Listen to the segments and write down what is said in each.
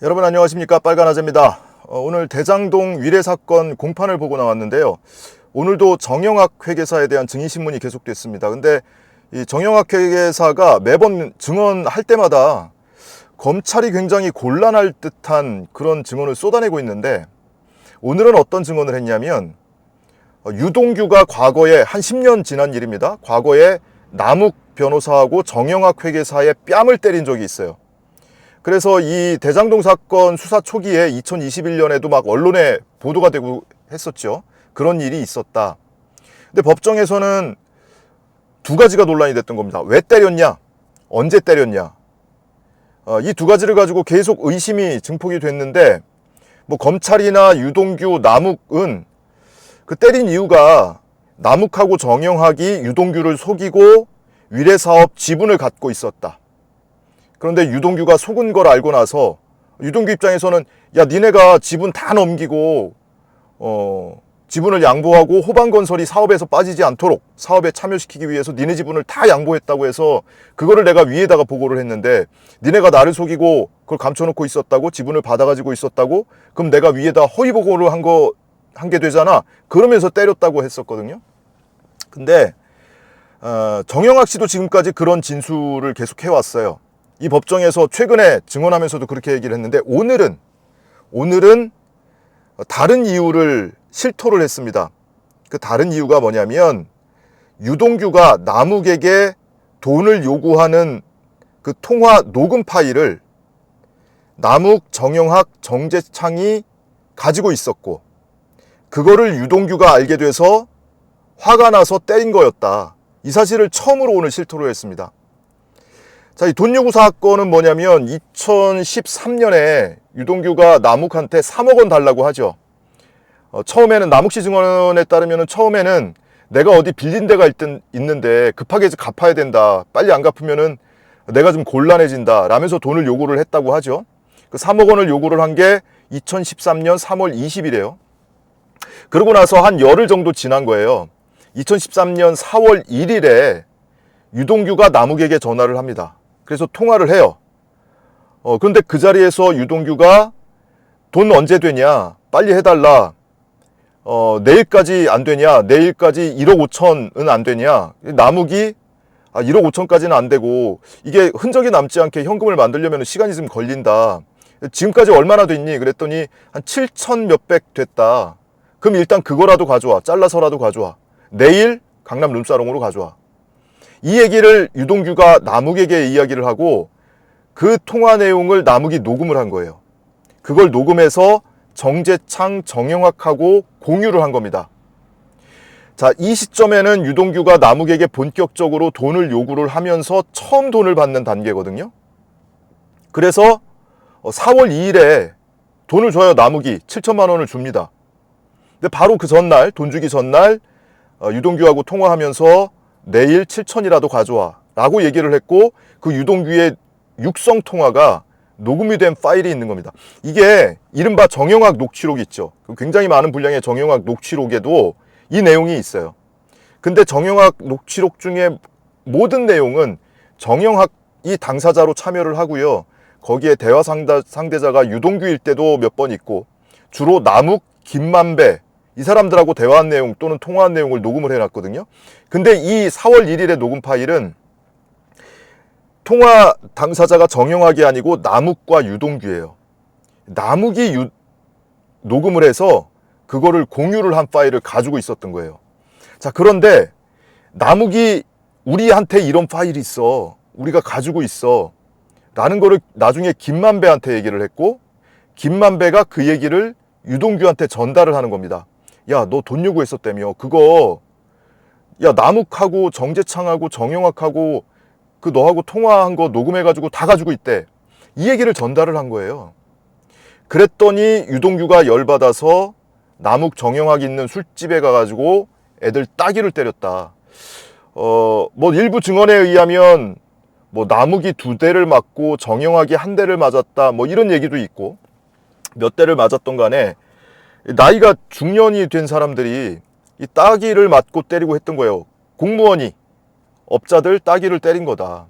여러분 안녕하십니까, 빨간아재입니다. 오늘 대장동 위례 사건 공판을 보고 나왔는데요. 오늘도 정영학 회계사에 대한 증인신문이 계속됐습니다. 근데 이 정영학 회계사가 매번 증언할 때마다 검찰이 굉장히 곤란할 듯한 그런 증언을 쏟아내고 있는데, 오늘은 어떤 증언을 했냐면 유동규가 과거에 한 10년 지난 일입니다. 과거에 남욱 변호사하고 정영학 회계사의 뺨을 때린 적이 있어요. 그래서 이 대장동 사건 수사 초기에 2021년에도 막 언론에 보도가 되고 했었죠. 그런 일이 있었다. 근데 법정에서는 두 가지가 논란이 됐던 겁니다. 왜 때렸냐? 언제 때렸냐? 이 두 가지를 가지고 계속 의심이 증폭이 됐는데, 뭐 검찰이나 유동규, 남욱은 그 때린 이유가 남욱하고 정영학이 유동규를 속이고 위례사업 지분을 갖고 있었다. 그런데 유동규가 속은 걸 알고 나서 유동규 입장에서는 야, 니네가 지분 다 넘기고 지분을 양보하고 호반건설이 사업에서 빠지지 않도록 사업에 참여시키기 위해서 니네 지분을 다 양보했다고 해서 그거를 내가 위에다가 보고를 했는데, 니네가 나를 속이고 그걸 감춰놓고 있었다고, 지분을 받아가지고 있었다고, 그럼 내가 위에다 허위 보고를 한 게 되잖아. 그러면서 때렸다고 했었거든요. 근데 정영학 씨도 지금까지 그런 진술을 계속 해왔어요. 이 법정에서 최근에 증언하면서도 그렇게 얘기를 했는데, 오늘은 다른 이유를 실토를 했습니다. 그 다른 이유가 뭐냐면 유동규가 남욱에게 돈을 요구하는 그 통화 녹음 파일을 남욱, 정영학, 정재창이 가지고 있었고, 그거를 유동규가 알게 돼서 화가 나서 때린 거였다. 이 사실을 처음으로 오늘 실토를 했습니다. 자, 이 돈 요구 사건은 뭐냐면 2013년에 유동규가 남욱한테 3억 원 달라고 하죠. 처음에는 남욱 씨 증언에 따르면 처음에는 내가 어디 빌린 데가 있는데 급하게 갚아야 된다. 빨리 안 갚으면은 내가 좀 곤란해진다. 라면서 돈을 요구를 했다고 하죠. 그 3억 원을 요구를 한 게 2013년 3월 20일이에요. 그러고 나서 한 열흘 정도 지난 거예요. 2013년 4월 1일에 유동규가 남욱에게 전화를 합니다. 그래서 통화를 해요. 그런데 그 자리에서 유동규가 돈 언제 되냐? 빨리 해달라. 내일까지 안 되냐? 내일까지 1억 5천은 안 되냐? 남욱이 1억 5천까지는 안 되고, 이게 흔적이 남지 않게 현금을 만들려면 시간이 좀 걸린다. 지금까지 얼마나 됐니? 그랬더니 한 7천 몇백 됐다. 그럼 일단 그거라도 가져와. 잘라서라도 가져와. 내일 강남 룸사롱으로 가져와. 이 얘기를 유동규가 남욱에게 이야기를 하고, 그 통화 내용을 남욱이 녹음을 한 거예요. 그걸 녹음해서 정재창, 정영학하고 공유를 한 겁니다. 자, 이 시점에는 유동규가 남욱에게 본격적으로 돈을 요구를 하면서 처음 돈을 받는 단계거든요. 그래서 4월 2일에 돈을 줘요. 남욱이 7천만 원을 줍니다. 근데 바로 그 전날, 돈 주기 전날 유동규하고 통화하면서 내일 7천이라도 가져와 라고 얘기를 했고, 그 유동규의 육성 통화가 녹음이 된 파일이 있는 겁니다. 이게 이른바 정영학 녹취록 있죠. 굉장히 많은 분량의 정영학 녹취록에도 이 내용이 있어요. 근데 정영학 녹취록 중에 모든 내용은 정영학이 당사자로 참여를 하고요. 거기에 대화 상대자가 유동규일 때도 몇 번 있고, 주로 남욱, 김만배 이 사람들하고 대화한 내용 또는 통화한 내용을 녹음을 해놨거든요. 근데 이 4월 1일의 녹음 파일은 통화 당사자가 정영학이 아니고 남욱과 유동규예요. 남욱이 녹음을 해서 그거를 공유를 한 파일을 가지고 있었던 거예요. 자, 그런데 남욱이 우리한테 이런 파일이 있어. 우리가 가지고 있어. 라는 거를 나중에 김만배한테 얘기를 했고, 김만배가 그 얘기를 유동규한테 전달을 하는 겁니다. 야, 너 돈 요구했었다며. 그거 야, 남욱하고 정재창하고 정영학하고 그 너하고 통화한 거 녹음해가지고 다 가지고 있대. 이 얘기를 전달을 한 거예요. 그랬더니 유동규가 열받아서 남욱, 정영학 있는 술집에 가가지고 애들 따귀를 때렸다. 뭐 일부 증언에 의하면 뭐 남욱이 2대를 맞고 정영학이 1대를 맞았다. 뭐 이런 얘기도 있고, 몇 대를 맞았던 간에 나이가 중년이 된 사람들이 이 따귀를 맞고 때리고 했던 거예요. 공무원이, 업자들 따귀를 때린 거다.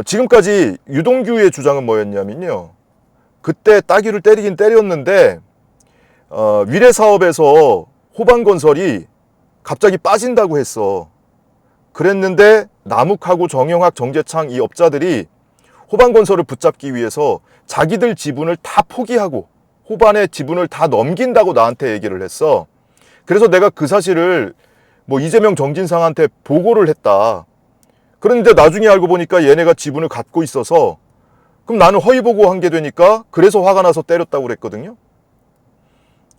지금까지 유동규의 주장은 뭐였냐면요. 그때 따귀를 때리긴 때렸는데 위례 사업에서 호반건설이 갑자기 빠진다고 했어. 그랬는데 남욱하고 정영학, 정재창 이 업자들이 호반건설을 붙잡기 위해서 자기들 지분을 다 포기하고 호반의 지분을 다 넘긴다고 나한테 얘기를 했어. 그래서 내가 그 사실을 뭐 이재명 정진상한테 보고를 했다. 그런데 나중에 알고 보니까 얘네가 지분을 갖고 있어서 그럼 나는 허위 보고한 게 되니까 그래서 화가 나서 때렸다고 그랬거든요.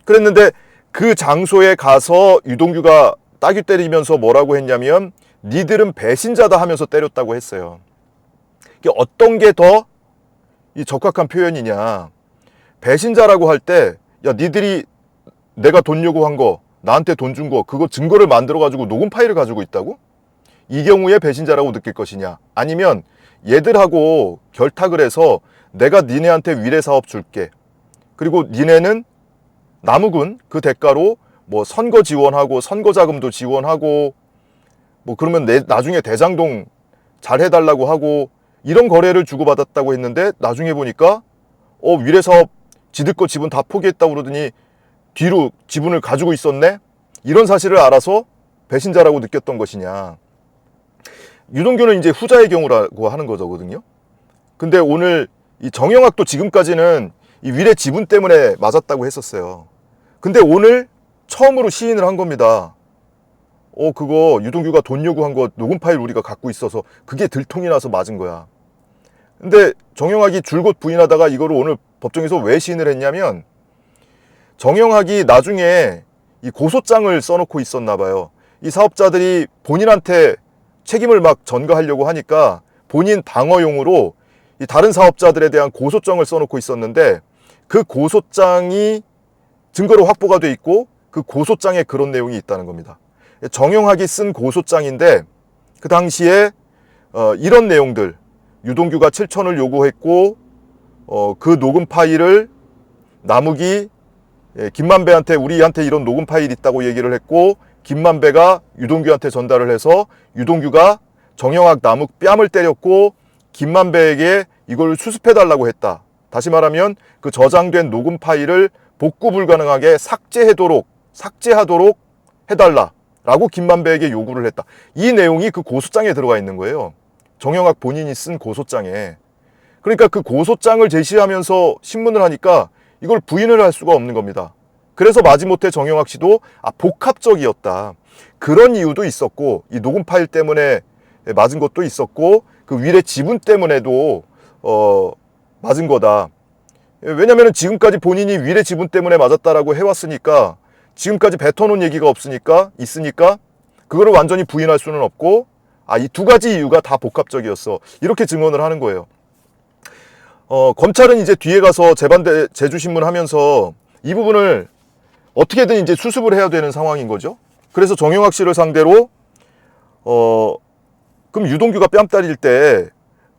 그랬는데 그 장소에 가서 유동규가 따귀 때리면서 뭐라고 했냐면 니들은 배신자다 하면서 때렸다고 했어요. 이게 어떤 게 더 이 적확한 표현이냐. 배신자라고 할 때 야 니들이 내가 돈 요구한 거 나한테 돈 준 거 그거 증거를 만들어 가지고 녹음 파일을 가지고 있다고? 이 경우에 배신자라고 느낄 것이냐. 아니면 얘들하고 결탁을 해서 내가 니네한테 위례 사업 줄게. 그리고 니네는 남욱은 그 대가로 뭐 선거 지원하고 선거 자금도 지원하고 뭐 그러면 나중에 대장동 잘 해달라고 하고 이런 거래를 주고받았다고 했는데 나중에 보니까 위례 사업 지들 거 지분 다 포기했다고 그러더니 뒤로 지분을 가지고 있었네? 이런 사실을 알아서 배신자라고 느꼈던 것이냐. 유동규는 이제 후자의 경우라고 하는 거거든요. 근데 오늘 이 정영학도 지금까지는 이 위례 지분 때문에 맞았다고 했었어요. 근데 오늘 처음으로 시인을 한 겁니다. 그거 유동규가 돈 요구한 거 녹음 파일 우리가 갖고 있어서 그게 들통이 나서 맞은 거야. 근데 정영학이 줄곧 부인하다가 이거를 오늘 법정에서 왜 시인을 했냐면 정영학이 나중에 이 고소장을 써놓고 있었나 봐요. 이 사업자들이 본인한테 책임을 막 전가하려고 하니까 본인 방어용으로 이 다른 사업자들에 대한 고소장을 써놓고 있었는데 그 고소장이 증거로 확보가 돼 있고 그 고소장에 그런 내용이 있다는 겁니다. 정영학이 쓴 고소장인데 그 당시에 이런 내용들 유동규가 7천을 요구했고 그 녹음 파일을 남욱이 김만배한테 우리한테 이런 녹음 파일이 있다고 얘기를 했고 김만배가 유동규한테 전달을 해서 유동규가 정영학 남욱 뺨을 때렸고 김만배에게 이걸 수습해달라고 했다. 다시 말하면 그 저장된 녹음 파일을 복구 불가능하게 삭제하도록 해달라라고 김만배에게 요구를 했다. 이 내용이 그 고소장에 들어가 있는 거예요. 정영학 본인이 쓴 고소장에. 그러니까 그 고소장을 제시하면서 신문을 하니까 이걸 부인을 할 수가 없는 겁니다. 그래서 마지못해 정영학 씨도 복합적이었다. 그런 이유도 있었고 이 녹음 파일 때문에 맞은 것도 있었고 그 위례 지분 때문에도 맞은 거다. 왜냐면 지금까지 본인이 위례 지분 때문에 맞았다라고 해왔으니까 지금까지 뱉어놓은 얘기가 있으니까 그거를 완전히 부인할 수는 없고 이 두 가지 이유가 다 복합적이었어. 이렇게 증언을 하는 거예요. 검찰은 이제 뒤에 가서 재반대 제주신문 하면서 이 부분을 어떻게든 이제 수습을 해야 되는 상황인 거죠. 그래서 정영학 씨를 상대로 그럼 유동규가 뺨 때릴 때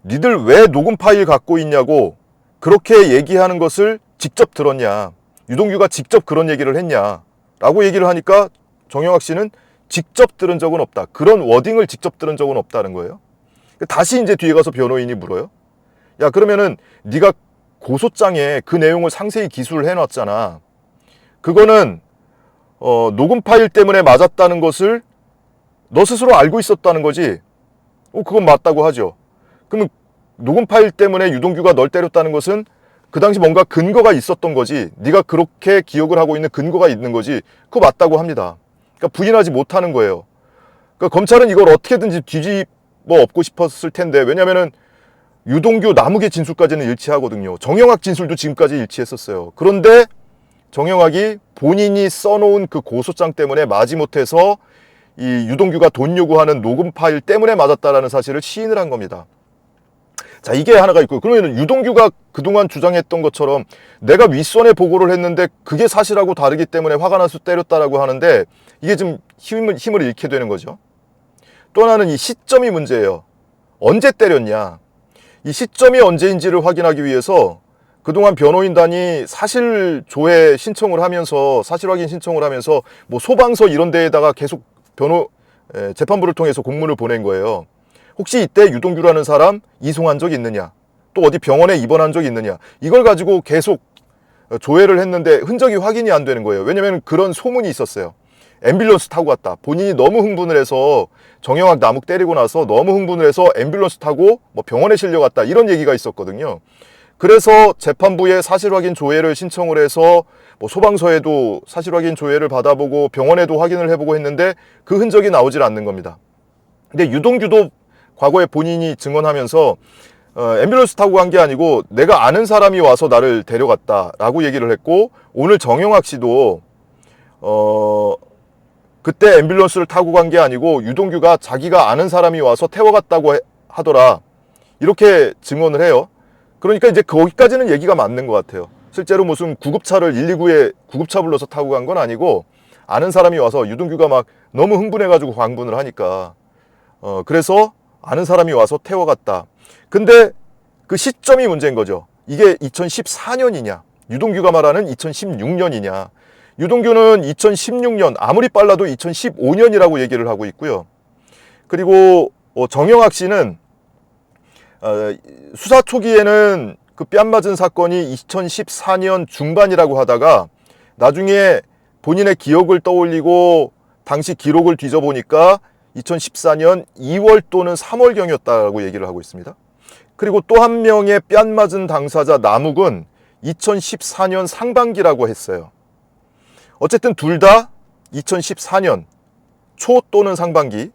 니들 왜 녹음 파일 갖고 있냐고 그렇게 얘기하는 것을 직접 들었냐. 유동규가 직접 그런 얘기를 했냐 라고 얘기를 하니까 정영학 씨는 직접 들은 적은 없다. 그런 워딩을 직접 들은 적은 없다는 거예요. 다시 이제 뒤에 가서 변호인이 물어요. 야 그러면은 네가 고소장에 그 내용을 상세히 기술을 해놨잖아. 그거는 녹음 파일 때문에 맞았다는 것을 너 스스로 알고 있었다는 거지. 그건 맞다고 하죠. 그러면 녹음 파일 때문에 유동규가 널 때렸다는 것은 그 당시 뭔가 근거가 있었던 거지. 네가 그렇게 기억을 하고 있는 근거가 있는 거지. 그거 맞다고 합니다. 그러니까 부인하지 못하는 거예요. 그러니까 검찰은 이걸 어떻게든지 뒤집어 엎고 싶었을 텐데 왜냐면은 유동규 남욱의 진술까지는 일치하거든요. 정영학 진술도 지금까지 일치했었어요. 그런데 정영학이 본인이 써놓은 그 고소장 때문에 마지못해서 이 유동규가 돈 요구하는 녹음 파일 때문에 맞았다라는 사실을 시인을 한 겁니다. 자, 이게 하나가 있고 그러면 유동규가 그동안 주장했던 것처럼 내가 윗선에 보고를 했는데 그게 사실하고 다르기 때문에 화가 나서 때렸다라고 하는데 이게 좀 힘을 잃게 되는 거죠. 또 하나는 이 시점이 문제예요. 언제 때렸냐. 이 시점이 언제인지를 확인하기 위해서 그동안 변호인단이 사실 조회 신청을 하면서 사실 확인 신청을 하면서 뭐 소방서 이런 데에다가 계속 재판부를 통해서 공문을 보낸 거예요. 혹시 이때 유동규라는 사람 이송한 적 있느냐? 또 어디 병원에 입원한 적이 있느냐, 이걸 가지고 계속 조회를 했는데 흔적이 확인이 안 되는 거예요. 왜냐면 그런 소문이 있었어요. 앰뷸런스 타고 갔다. 본인이 너무 흥분을 해서, 정영학 남욱 때리고 나서 너무 흥분을 해서 앰뷸런스 타고 뭐 병원에 실려갔다, 이런 얘기가 있었거든요. 그래서 재판부에 사실확인 조회를 신청을 해서 뭐 소방서에도 사실확인 조회를 받아보고 병원에도 확인을 해보고 했는데 그 흔적이 나오질 않는 겁니다. 근데 유동규도 과거에 본인이 증언하면서 앰뷸런스 타고 간 게 아니고 내가 아는 사람이 와서 나를 데려갔다라고 얘기를 했고, 오늘 정영학 씨도 그때 앰뷸런스를 타고 간 게 아니고 유동규가 자기가 아는 사람이 와서 태워갔다고 하더라, 이렇게 증언을 해요. 그러니까 이제 거기까지는 얘기가 맞는 것 같아요. 실제로 무슨 구급차를 119에 구급차 불러서 타고 간 건 아니고 아는 사람이 와서, 유동규가 막 너무 흥분해가지고 광분을 하니까 그래서 아는 사람이 와서 태워갔다. 근데 그 시점이 문제인 거죠. 이게 2014년이냐 유동규가 말하는 2016년이냐. 유동규는 2016년, 아무리 빨라도 2015년이라고 얘기를 하고 있고요. 그리고 정영학 씨는 수사 초기에는 그 뺨 맞은 사건이 2014년 중반이라고 하다가 나중에 본인의 기억을 떠올리고 당시 기록을 뒤져보니까 2014년 2월 또는 3월경이었다고 얘기를 하고 있습니다. 그리고 또 한 명의 뺨 맞은 당사자 남욱은 2014년 상반기라고 했어요. 어쨌든 둘 다 2014년 초 또는 상반기.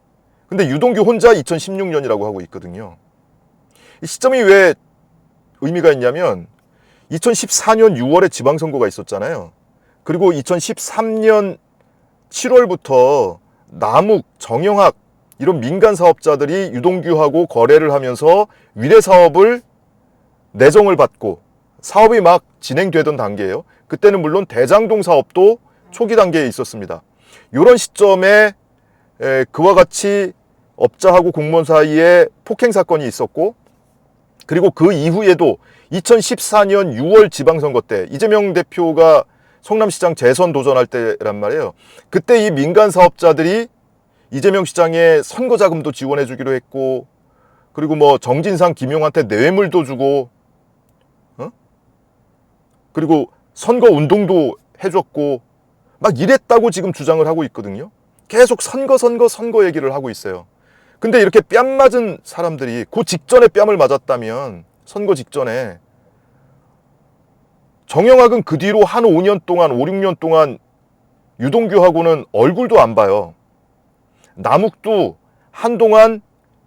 근데 유동규 혼자 2016년이라고 하고 있거든요. 이 시점이 왜 의미가 있냐면 2014년 6월에 지방선거가 있었잖아요. 그리고 2013년 7월부터 남욱, 정영학 이런 민간 사업자들이 유동규하고 거래를 하면서 위례 사업을 내정을 받고 사업이 막 진행되던 단계예요. 그때는 물론 대장동 사업도 초기 단계에 있었습니다. 이런 시점에 그와 같이 업자하고 공무원 사이에 폭행 사건이 있었고, 그리고 그 이후에도 2014년 6월 지방선거 때 이재명 대표가 성남시장 재선 도전할 때란 말이에요. 그때 이 민간 사업자들이 이재명 시장에 선거 자금도 지원해 주기로 했고, 그리고 뭐 정진상, 김용한테 뇌물도 주고, 그리고 선거 운동도 해줬고 막 이랬다고 지금 주장을 하고 있거든요. 계속 선거 얘기를 하고 있어요. 근데 이렇게 뺨 맞은 사람들이 그 직전에 뺨을 맞았다면, 선거 직전에, 정영학은 그 뒤로 한 5년 동안, 5, 6년 동안 유동규하고는 얼굴도 안 봐요. 남욱도 한동안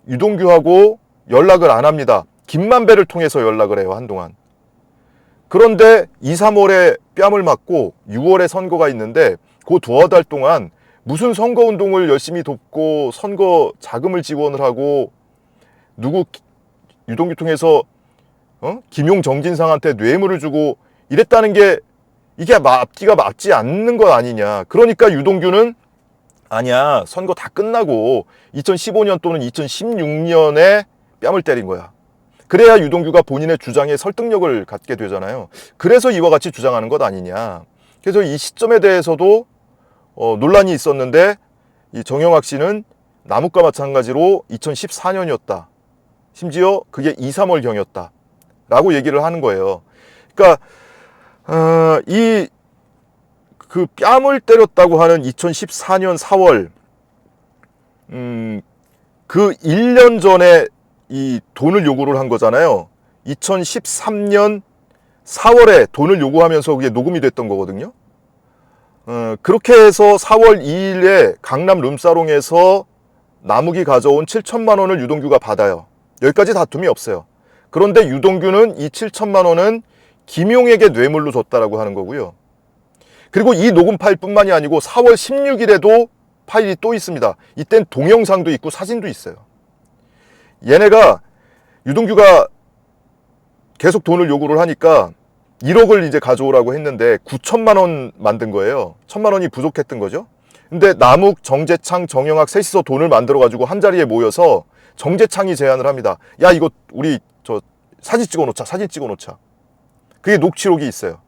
유동규하고 연락을 안 합니다. 김만배를 통해서 연락을 해요, 한동안. 그런데 2, 3월에 뺨을 맞고 6월에 선거가 있는데 그 두어 달 동안 무슨 선거운동을 열심히 돕고 선거 자금을 지원을 하고 누구 유동규 통해서 김용, 정진상한테 뇌물을 주고 이랬다는 게 이게 앞뒤가 맞지 않는 것 아니냐. 그러니까 유동규는 아니야, 선거 다 끝나고 2015년 또는 2016년에 뺨을 때린 거야. 그래야 유동규가 본인의 주장에 설득력을 갖게 되잖아요. 그래서 이와 같이 주장하는 것 아니냐. 그래서 이 시점에 대해서도 논란이 있었는데, 이 정영학 씨는 남욱과 마찬가지로 2014년이었다. 심지어 그게 2, 3월경이었다. 라고 얘기를 하는 거예요. 그러니까 그 뺨을 때렸다고 하는 2014년 4월, 그 1년 전에 이 돈을 요구를 한 거잖아요. 2013년 4월에 돈을 요구하면서 그게 녹음이 됐던 거거든요. 그렇게 해서 4월 2일에 강남 룸사롱에서 남욱이 가져온 7천만 원을 유동규가 받아요. 여기까지 다툼이 없어요. 그런데 유동규는 이 7천만 원은 김용에게 뇌물로 줬다라고 하는 거고요. 그리고 이 녹음 파일뿐만이 아니고 4월 16일에도 파일이 또 있습니다. 이땐 동영상도 있고 사진도 있어요. 얘네가, 유동규가 계속 돈을 요구를 하니까 1억을 이제 가져오라고 했는데 9천만 원 만든 거예요. 1천만 원이 부족했던 거죠. 근데 남욱, 정재창, 정영학 셋이서 돈을 만들어 가지고 한 자리에 모여서 정재창이 제안을 합니다. 야, 이거 우리 사진 찍어 놓자. 그게 녹취록이 있어요.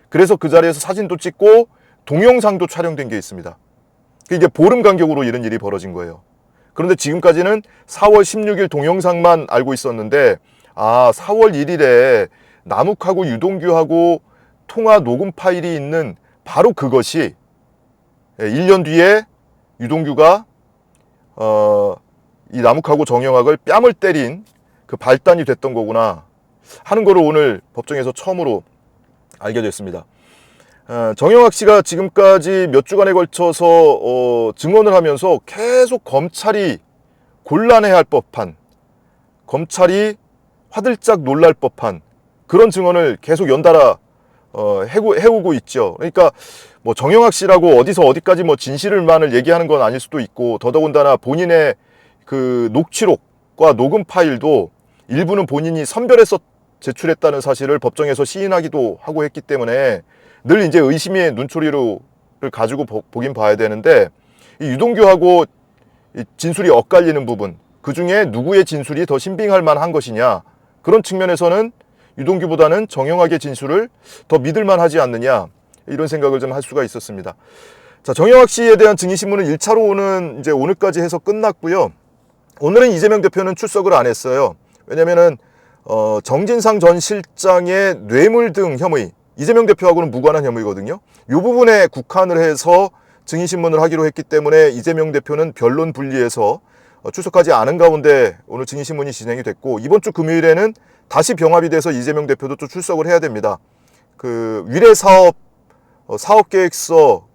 그래서 그 자리에서 사진도 찍고 동영상도 촬영된 게 있습니다. 이게 보름 간격으로 이런 일이 벌어진 거예요. 그런데 지금까지는 4월 16일 동영상만 알고 있었는데 아, 4월 1일에 남욱하고 유동규하고 통화 녹음 파일이 있는 바로 그것이 1년 뒤에 유동규가 이 남욱하고 정영학을 뺨을 때린 그 발단이 됐던 거구나 하는 거를 오늘 법정에서 처음으로 알게 됐습니다. 정영학 씨가 지금까지 몇 주간에 걸쳐서 증언을 하면서 계속 검찰이 곤란해할 법한, 검찰이 화들짝 놀랄 법한 그런 증언을 계속 연달아 해오고 있죠. 그러니까 뭐 정영학 씨라고 어디서 어디까지 뭐 진실을만을 얘기하는 건 아닐 수도 있고, 더더군다나 본인의 그 녹취록과 녹음 파일도 일부는 본인이 선별해서 제출했다는 사실을 법정에서 시인하기도 하고 했기 때문에 늘 이제 의심의 눈초리를 가지고 보긴 봐야 되는데, 이 유동규하고 이 진술이 엇갈리는 부분, 그 중에 누구의 진술이 더 신빙할 만한 것이냐, 그런 측면에서는 유동규보다는 정영학의 진술을 더 믿을만 하지 않느냐, 이런 생각을 좀 할 수가 있었습니다. 자, 정영학 씨에 대한 증인신문은 1차로는 이제 오늘까지 해서 끝났고요. 오늘은 이재명 대표는 출석을 안 했어요. 왜냐면은 정진상 전 실장의 뇌물 등 혐의, 이재명 대표하고는 무관한 혐의거든요. 이 부분에 국한을 해서 증인신문을 하기로 했기 때문에 이재명 대표는 변론 분리해서 출석하지 않은 가운데 오늘 증인신문이 진행이 됐고, 이번 주 금요일에는 다시 병합이 돼서 이재명 대표도 또 출석을 해야 됩니다. 그 위례사업 사업계획서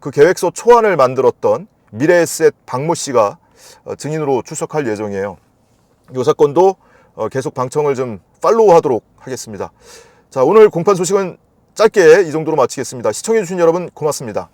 그 계획서 초안을 만들었던 미래에셋 박모 씨가 증인으로 출석할 예정이에요. 이 사건도 계속 방청을 좀 팔로우하도록 하겠습니다. 자, 오늘 공판 소식은 짧게 이 정도로 마치겠습니다. 시청해주신 여러분 고맙습니다.